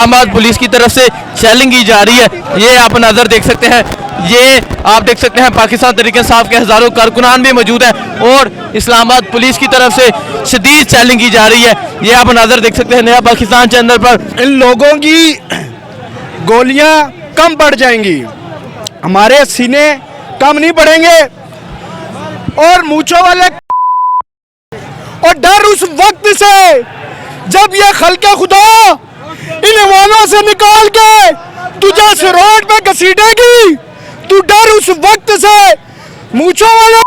Islamabad police की तरफ से शेलिंग की जा रही है। ये आप नज़र देख सकते हैं। ये आप देख सकते हैं पाकिस्तान तहरीक-ए-इंसाफ के हज़ारों कारकुनान भी मौजूद हैं और इस्लामाबाद पुलिस की तरफ से शदीद शेलिंग की जा रही है। ये आप नज़र देख सकते हैं नया पाकिस्तान चैनल पर। इन लोगों की गोलियां कम बढ़ जाएंगी, हमारे सीने कम नहीं बढ़ेंगे। और मूंछों वाले और डर उस वक्त से जब ये खल्के खुदा इन वालों से निकाल के तुझे सिरोट पे घसीटेगी। तू डर उस वक्त से मूंछों वाले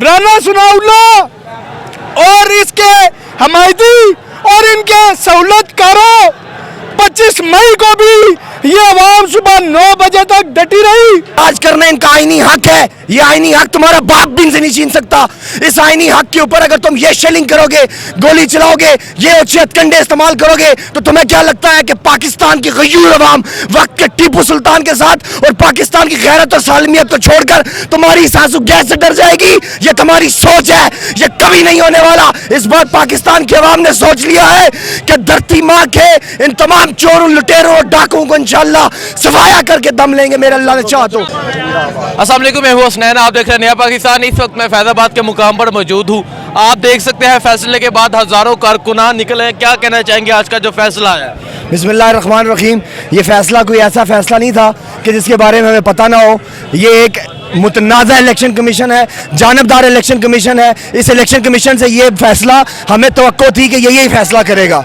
राना सुनाउल्ला और इसके हमायती और इनके सहूलतकारों 25 मई को भी ये आवाम सुबह 9 बजे तक डटी रही। आज करना इनका आईनी हक है। ये आईनी हक तुम्हारा बाप भी इनसे नहीं छीन सकता। इस आईनी हक के ऊपर अगर तुम ये शेलिंग करोगे, गोली चलाओगे, ये हथकंडे इस्तेमाल करोगे तो तुम्हें क्या लगता है कि पाकिस्तान की गयूर अवाम वक्त के टीपू सुल्तान के साथ और पाकिस्तान की गैरत और सालमियत को छोड़कर तुम्हारी सासू गैस से डर जाएगी? ये तुम्हारी सोच है, ये कभी नहीं होने वाला। इस बार पाकिस्तान की अवाम ने सोच लिया है कि धरती माँ के इन तमाम चोरों, लुटेरों और डाकुओं को इंशाल्लाह सफाया करके दम लेंगे मेरे अल्लाह ने चाहा तो। अस्सलाम वालेकुम, मैं हूं हसनैन, आप देख रहे हैं नया पाकिस्तान। इस वक्त मैं फैजाबाद के मुकाम पर मौजूद हूं। आप देख सकते हैं फैसले के बाद हज़ारों कारकुनान निकले हैं। क्या कहना चाहेंगे आज का जो फैसला है? बिस्मिल्लाहिर्रहमानिर्रहीम। ये फैसला कोई ऐसा फैसला नहीं था कि जिसके बारे में हमें पता ना हो। ये एक मुतनाज़ा इलेक्शन कमीशन है, जानबदार इलेक्शन कमीशन है। इस इलेक्शन कमीशन से ये फैसला हमें तवक्को थी कि यही फैसला करेगा।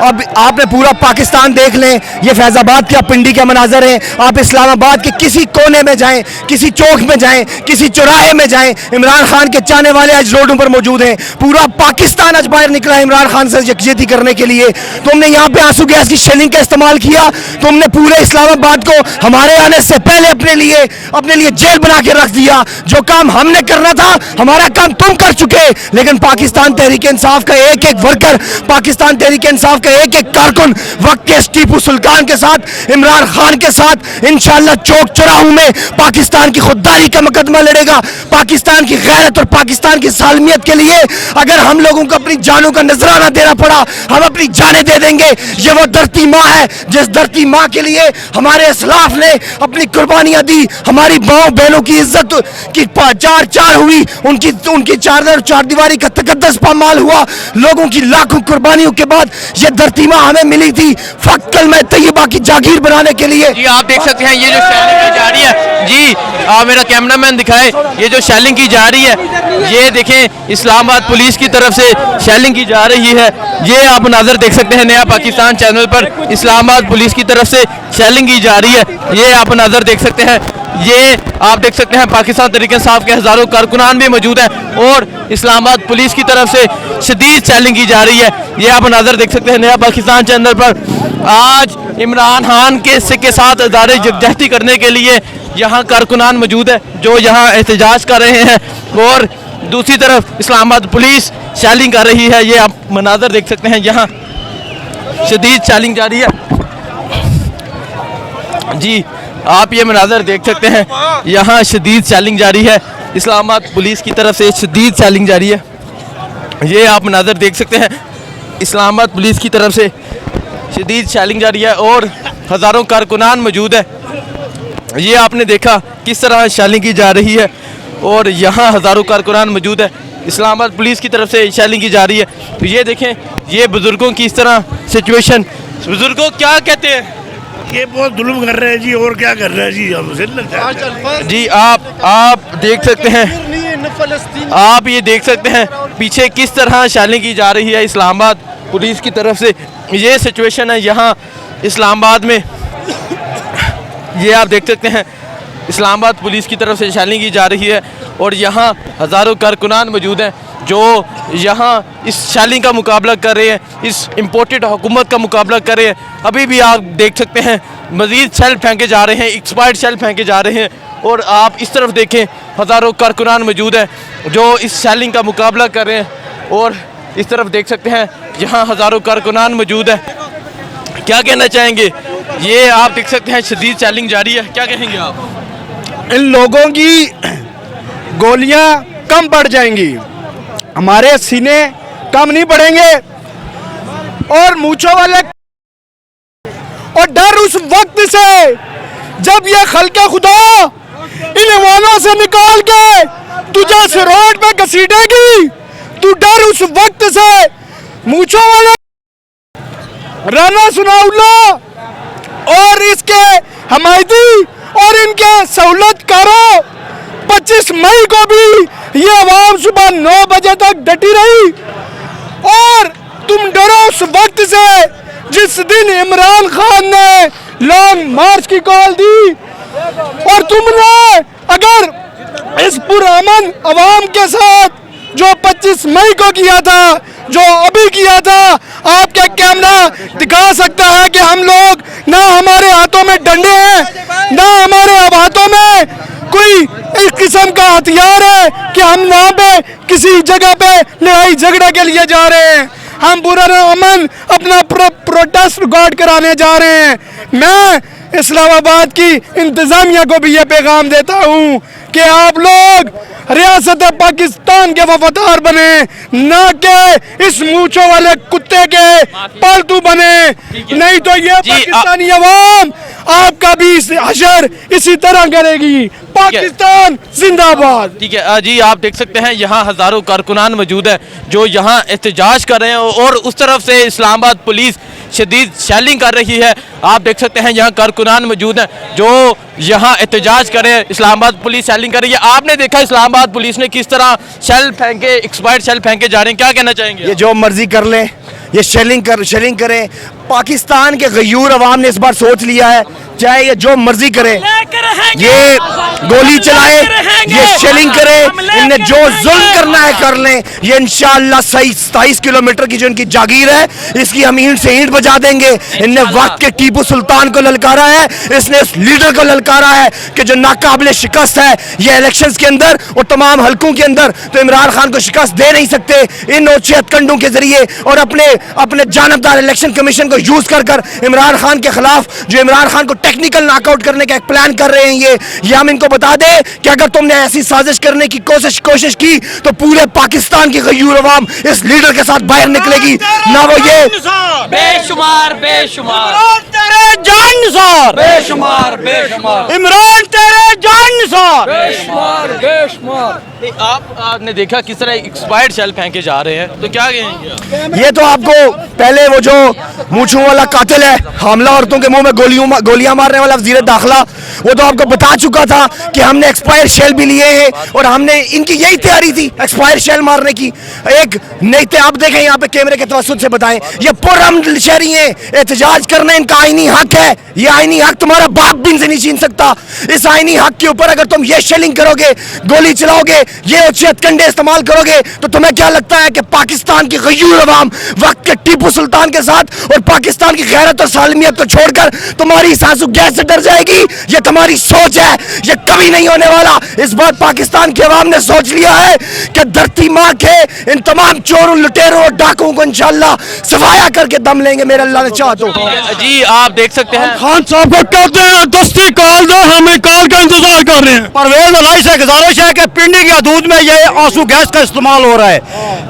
अब आपने पूरा पाकिस्तान देख लें, ये फैज़ाबाद के पिंडी के मनाजर हैं। आप इस्लामाबाद के किसी कोने में जाएं, किसी चौक में जाएं, किसी चौराहे में जाएं, इमरान खान के चाहने वाले आज रोडों पर मौजूद हैं। पूरा पाकिस्तान आज बाहर निकला है इमरान खान से यकजहती करने के लिए। तुमने यहाँ पे आंसू गैस की शेलिंग का इस्तेमाल किया। तुमने पूरे इस्लामाबाद को हमारे आने से पहले अपने लिए जेल बना के रख दिया। जो काम हमने करना था हमारा काम तुम कर चुके। लेकिन पाकिस्तान तहरीक इंसाफ का एक एक वर्कर, पाकिस्तान तहरीक इंसाफ का एक एक कारकुन वक्त के टीपू सुल्तान के साथ, इमरान खान के साथ इंशाल्लाह चौक चौराहों में पाकिस्तान की खुददारी का मुकदमा लड़ेगा। पाकिस्तान की गैरत और पाकिस्तान की सालमियत के लिए अगर हम लोगों को अपनी जानों का नजराना देना पड़ा, हम अपनी जानें दे देंगे। ये वो धरती माँ है जिस धरती माँ के लिए हमारे इस्लाफ ने अपनी कुर्बानियां दी। हमारी माओ बहनों की इज्जत की चार हुई, उनकी चार दीवारी का तकद्दस पामाल हुआ। लोगों की लाखों कुर्बानियों के बाद ये धरती माँ हमें मिली थी फक्त कलमा तैयबा की जागीर बनाने के लिए। जी आप देख सकते हैं ये जो शेलिंग की जा रही है। जी मेरा कैमरामैन दिखाए ये जो शेलिंग की जा रही है। ये देखें इस्लामाबाद पुलिस की तरफ से शेलिंग की जा रही है। ये आप नजर देख सकते हैं नया पाकिस्तान चैनल पर इस्लामाबाद पुलिस की तरफ से शेलिंग की जा रही है। ये आप नजर देख सकते हैं। ये आप देख सकते हैं पाकिस्तान तहरीक-ए-इंसाफ के हज़ारों कारकुनान भी मौजूद हैं और इस्लामाबाद पुलिस की तरफ से शदीद शेलिंग की जा रही है। ये आप नज़र देख सकते हैं नया पाकिस्तान चैनल पर। आज इमरान खान के साथ इदारे यकजहती करने के लिए यहाँ कारकुनान मौजूद है जो यहाँ एहतजाज कर रहे हैं और दूसरी तरफ इस्लामाबाद पुलिस शेलिंग कर रही है। ये आप मनाजर देख सकते हैं, यहाँ शदीद शेलिंग जारी है। जी आप ये मनाजर देख सकते हैं, यहाँ शदीद शेलिंग जारी है। इस्लामाबाद पुलिस की तरफ से शदीद शेलिंग जारी है। ये आप मनाजर देख सकते हैं इस्लामाबाद पुलिस की तरफ से शदीद शेलिंग जारी है और हज़ारों कारकुनान मौजूद है। ये आपने देखा किस तरह शेलिंग की जा रही है और यहाँ हज़ारों कारकुनान मौजूद है। इस्लामाबाद पुलिस की तरफ से शेलिंग की जा रही है। तो ये देखें ये बुज़ुर्गों की इस तरह सिचुएशन। बुज़ुर्गों क्या कहते हैं? ये बहुत जुल्म कर रहे हैं जी, और क्या कर रहे हैं जी हमसे। जी आप देख सकते हैं, आप ये देख सकते हैं पीछे किस तरह शेलिंग की जा रही है इस्लामाबाद पुलिस की तरफ से। ये सिचुएशन है यहाँ इस्लामाबाद में। ये आप देख सकते हैं इस्लामाबाद पुलिस की तरफ से शेलिंग की जा रही है और यहाँ हज़ारों कारकुनान मौजूद हैं जो यहाँ इस शेलिंग का मुकाबला कर रहे हैं, इस इम्पोर्टेड हुकूमत का मुकाबला कर रहे हैं। अभी भी आप देख सकते हैं मज़ीद शेल फेंके जा रहे हैं, एक्सपायर्ड शेल फेंके जा रहे हैं और आप इस तरफ देखें हज़ारों कारकुनान मौजूद हैं जो इस शेलिंग का मुकाबला कर रहे हैं और इस तरफ देख सकते हैं यहाँ हज़ारों कारकुनान मौजूद हैं। क्या कहना चाहेंगे? ये आप देख सकते हैं शदीद शेलिंग जारी है, क्या कहेंगे आप? इन लोगों की गोलियां कम बढ़ जाएंगी, हमारे सीने कम नहीं बढ़ेंगे। और मूंछों वाले और डर उस वक्त से जब ये खल्के खुदा इन ईवानों से निकाल के तुझे इस रोड पे घसीटेगी। तू डर उस वक्त से। मूछों वाले राना सनाउल्लाह और इसके हमायती और इनके सहूलतकारों 25 मई को भी ये आवाम सुबह 9 बजे तक डटी रही। और तुम डरो उस वक्त से जिस दिन इमरान खान ने लॉन्ग मार्च की कॉल दी। और तुमने अगर इस पुरअमन आवाम के साथ जो 25 मई को किया था, जो अभी किया था, आपके कैमरा दिखा सकता है कि हम लोग ना हमारे हाथों में डंडे हैं, ना हमारे हाथों में कोई इस किस्म का हथियार है कि हम वहाँ पे किसी जगह पे लड़ाई झगड़ा के लिए जा रहे हैं। हम पुरअमन अपना प्रोटेस्ट रिकॉर्ड कराने जा रहे हैं। मैं इस्लामाबाद की इंतजामिया को भी ये पैगाम देता हूँ कि आप लोग रियासत पाकिस्तान के वफादार बने, ना कि इस मूंछों वाले कुत्ते के पालतू बने। नहीं तो ये पाकिस्तानी अवाम आपका भी हशर इसी तरह करेगी। पाकिस्तान जिंदाबाद। ठीक है जी, आप देख सकते हैं यहाँ हजारों कारकुनान मौजूद है जो यहाँ एहतजाज कर रहे हैं और उस तरफ से इस्लामाबाद पुलिस शदीद शेलिंग कर रही है। आप देख सकते हैं यहाँ कारकुनान मौजूद हैं जो यहाँ एहतजाज कर रहे हैं। इस्लामाबाद पुलिस शेलिंग कर रही है। आपने देखा इस्लामाबाद पुलिस ने किस तरह शेल फेंके, एक्सपायर्ड शेल फेंके जा रहे हैं। क्या कहना चाहेंगे? ये जो मर्जी कर लें, ये शेलिंग करें। पाकिस्तान के गयूर अवाम ने इस बार सोच लिया है, चाहे ये जो मर्जी करे, ये गोली चलाए, ये शेलिंग करे, इन्हें जो जुल्म करना है कर लें। ये इंशाअल्लाह 27 किलोमीटर की जो इनकी जागीर है, इसकी हम ईंट से ईंट बजा देंगे। इनने वक्त के टीपू सुल्तान को ललकारा है, इसने उस लीडर को ललकारा है कि जो नाकाबिले शिकस्त है। ये इलेक्शंस के अंदर और तमाम हलकों के अंदर तो इमरान खान को शिकस्त दे नहीं सकते इन ओछे हथकंडों के जरिए और अपने जानबदार इलेक्शन कमीशन को यूज कर इमरान खान के खिलाफ, जो इमरान खान को टेक्निकल नॉकआउट करने का एक प्लान कर रहे हैं। ये हम इनको बता दें कि अगर तुमने ऐसी साजिश करने की कोशिश की तो पूरे पाकिस्तान की गयूर अवाम इस लीडर के साथ बाहर निकलेगी। ना वो ये बेशुमार तेरे जान निसार, बेशुमार इमरान तेरे जान निसार। आपने देखा किस तरह एक्सपायर्ड शेल फेंके जा रहे हैं, तो क्या कहेंगे? ये तो आपको पहले वो जो मूंछों वाला कातिल है, हमला औरतों के मुंह में गोलियां मारने वाला वजीर दाखिला, वो तो आपको बता चुका था कि हमने एक्सपायर्ड शेल भी लिए हैं और हमने इनकी यही तैयारी थी एक्सपायर्ड शेल मारने की। एक नहीं थे, आप देखें यहाँ पे कैमरे के तवज्जुह से बताएं, ये पुरअमन शहरी हैं, एहतजाज करना इनका आईनी हक है। ये आईनी हक तुम्हारा बाप भी इनसे नहीं छीन सकता। इस आईनी हक के ऊपर अगर तुम ये शेलिंग करोगे, गोली चलाओगे, ये अच्छे हथकंडे इस्तेमाल करोगे, तो तुम्हें क्या लगता है कि पाकिस्तान की गयूर अवाम वक्त के टीपू सुल्तान के साथ और पाकिस्तान की गैरत और सालमियत को छोड़कर तुम्हारी सासू गैस से डर जाएगी? ये तुम्हारी सोच है, ये कभी नहीं होने वाला। इस बार पाकिस्तान की अवाम ने सोच लिया है कि धरती माँ के इन तमाम चोरों, लुटेरों और डाकुओं को इंशाल्लाह सफाया करके दम लेंगे, मेरे अल्लाह ने चाहा तो। जी आप देख सकते हैं खान साहब को कहते हैं दस्ती कॉल दो, हमें कॉल का इंतजार कर रहे हैं। परवेज अलाई से गुजारिश है कि पिंडी की हदूद में ये आंसू गैस का इस्तेमाल हो रहा है।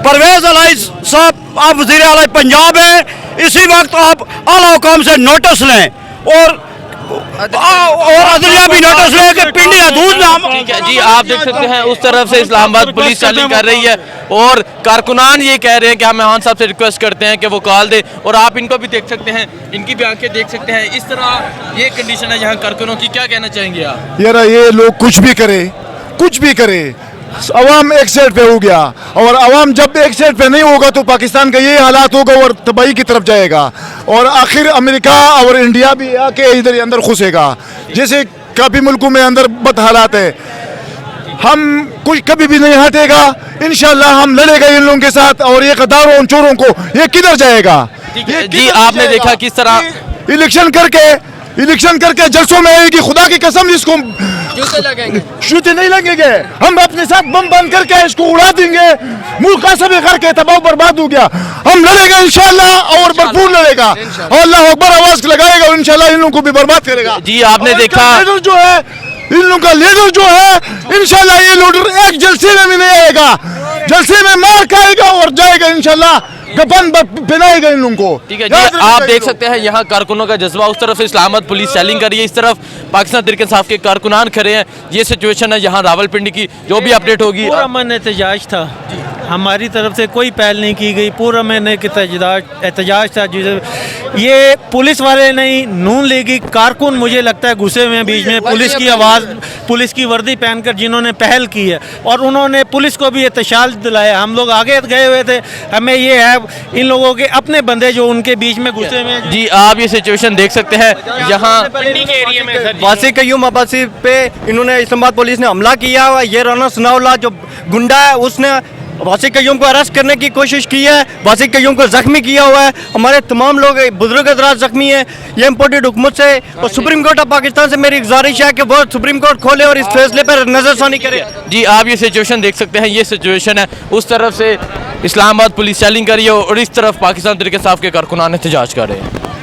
परवेज अलाई साहब, आप वज़ीर आला पंजाब हैं, इसी वक्त आप आला हुकाम से नोटिस लें और अदलिया भी नोटिस लें कि पिंडी हदूद में हम। ठीक है जी, आप देख सकते हैं उस तरफ से इस्लामाबाद पुलिस शेलिंग कर रही है और कारकुनान ये कह रहे हैं कि हम खान साहब से रिक्वेस्ट करते हैं कि वो कॉल दे। और आप इनको भी देख सकते हैं, इनकी भी आंखें देख सकते हैं। इस तरह ये कंडीशन है यहाँ कारकुनों की। क्या कहना चाहेंगे आप? यार ये लोग कुछ भी करे, अवाम एक साइड पे हो गया और अवाम जब एक साइड पे नहीं होगा तो पाकिस्तान का ये हालात होगा और तबाही की तरफ जाएगा और आखिर अमेरिका और इंडिया भी आके इधर अंदर घुसेगा। जैसे काफ़ी मुल्कों में अंदर बद हालात है, हम कुछ कभी भी नहीं हटेगा। इंशाल्लाह हम लड़ेगा इन लोगों के साथ और ये गद्दारों उन चोरों को ये किधर जाएगा? जी आपने देखा किस तरह इलेक्शन करके जलसों में आएगी। खुदा की कसम इसको जूते नहीं लगेंगे, हम अपने साथ बम बंद करके इसको उड़ा देंगे। मुल्क का सभी करके तबाह बर्बाद हो गया। हम लड़ेगा इंशाल्लाह और भरपूर लड़ेगा और अल्लाह अकबर आवाज लगाएगा और इंशाल्लाह इन लोगों को भी बर्बाद करेगा। जी आपने देखा लीडर जो है, इन लोगों का लीडर जो है, इंशाल्लाह ये लीडर एक जलसे में भी नहीं आएगा, जलसे में मार खाएगा और जाएगा इंशाल्लाह कफन पहनाए गए इन लोगों को। ठीक है जी, याद रखिएगा आप ये देख लोग। सकते हैं यहाँ कारकुनों का जज्बा, उस तरफ इस्लामाबाद पुलिस सेलिंग कर रही है, इस तरफ पाकिस्तान तहरीक इंसाफ के कारकुनान खड़े हैं। ये सिचुएशन है यहाँ रावलपिंडी की, जो भी अपडेट होगी पूरा अमन एहतजाज था, हमारी तरफ से कोई पहल नहीं की गई, पूरा अमन एहतजाज था। जिसे ये पुलिस वाले नहीं, नून लीगी कारकुन मुझे लगता है गुस्से में बीच में पुलिस की आवाज़, पुलिस की वर्दी पहनकर जिन्होंने पहल की है और उन्होंने पुलिस को भी एहतशाल दिलाया। हम लोग आगे गए हुए थे, हमें ये है इन लोगों के अपने बंदे जो उनके बीच में गुस्से में। जी आप ये सिचुएशन देख सकते हैं यहाँ एरिया में सर, वासी कयूम अब्बासी पे इन्होंने इस्लामाबाद पुलिस ने हमला किया हुआ। ये राना सनाउल्लाह जो गुंडा है उसने वासी कयूम को अरेस्ट करने की कोशिश की है, वासी कयूम को जख्मी किया हुआ है। हमारे तमाम लोग बुजुर्ग हजरात जख्मी हैं। ये इम्पोर्टेड हुकूमत से और सुप्रीम कोर्ट ऑफ पाकिस्तान से मेरी गुजारिश है कि वो सुप्रीम कोर्ट खोले और इस फैसले पर नजरसानी करे। जी आप ये सिचुएशन देख सकते हैं, ये सिचुएशन है, उस तरफ से इस्लामाबाद पुलिस सेलिंग कर रही है और इस तरफ पाकिस्तान तहरीक इंसाफ के कारकुनान एहतजाज कर रहे हैं।